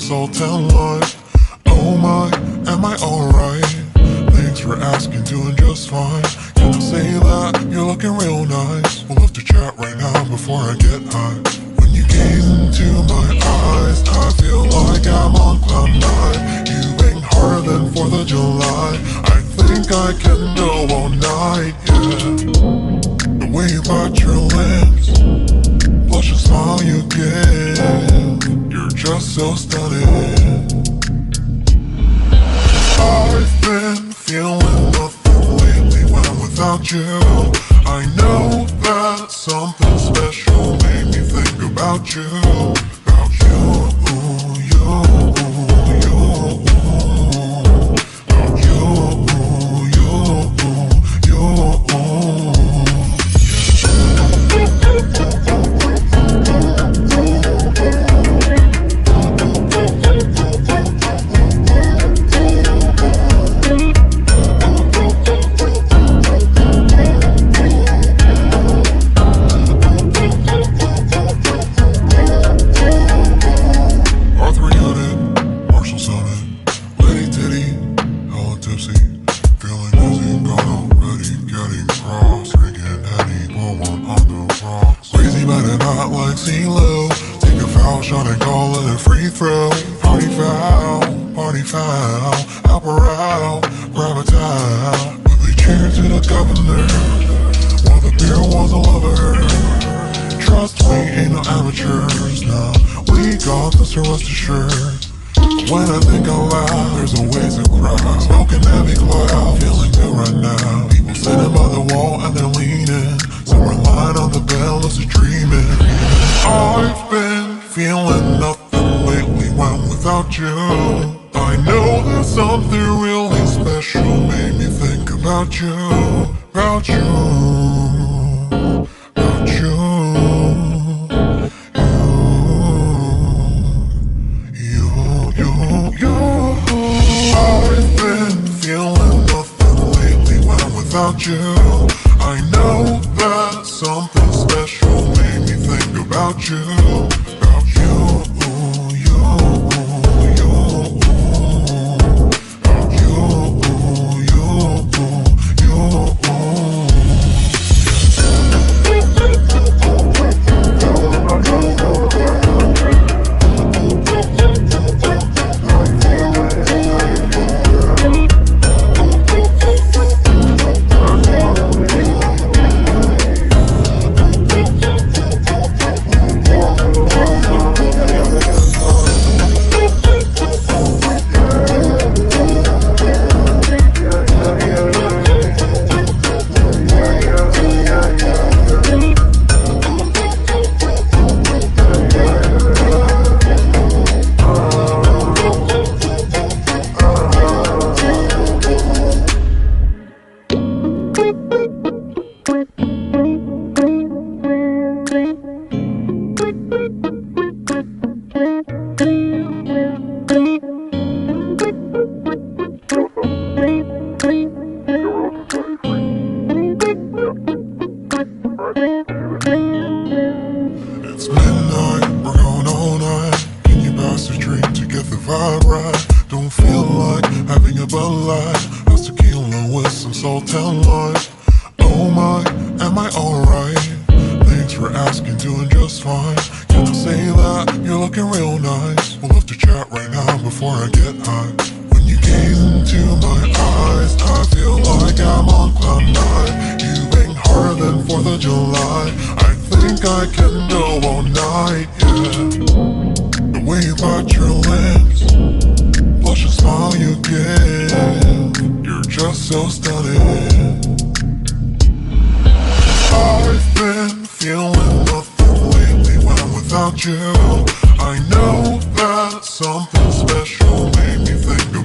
Sultan life. Oh my, am I alright? Thanks for asking, doing just fine. Can I say that you're looking real nice? We'll have to chat right now before I get high. When you gaze into my eyes, I feel like I'm on cloud nine. You bang harder than 4th of July. I think I can go all night, yeah. The way you bite your lips, blush and smile you give, you're just so stunning. I've been feeling nothing lately when I'm without you. I know that something special made me think about you. About you, you, you,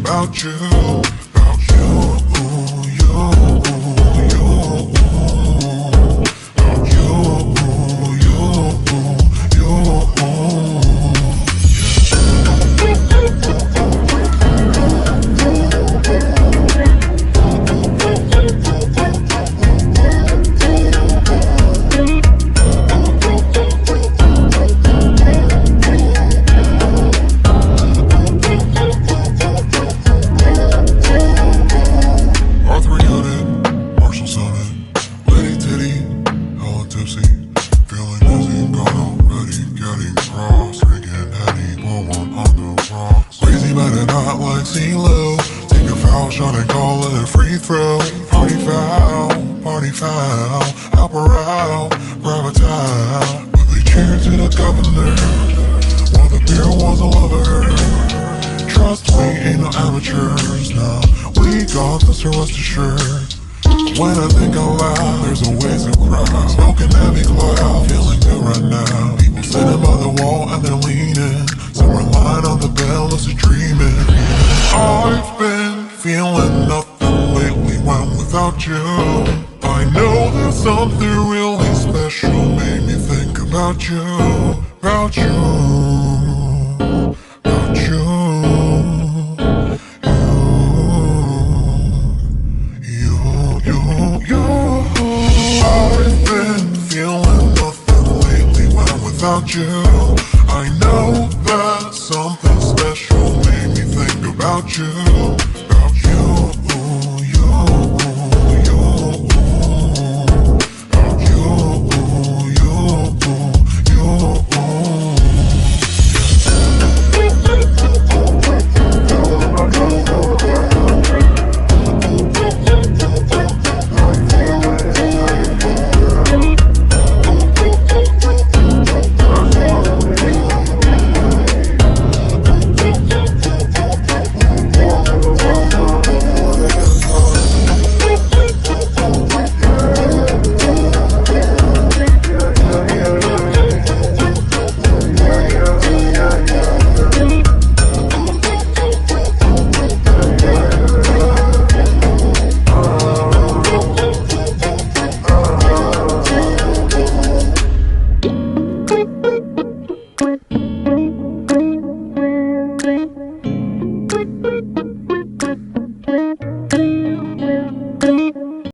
about CeeLo. Take a foul shot and call it a free throw. Party foul, help her out, grab a towel. Quickly cheer to the governor, while the beer was a lover. Trust me, ain't no amateurs, no. We got this, so rest assured. When I think out loud, there's always a crowd. Smoking heavy cloud, feeling good right now. People sitting by the wall and they're leaning. Some are lying on the bed, lucid dreaming. I've been feeling nothing lately when without you. I know that something really special made me think about you, about you, about you. I've been feeling nothing lately when without you. I know that something special made me think about you.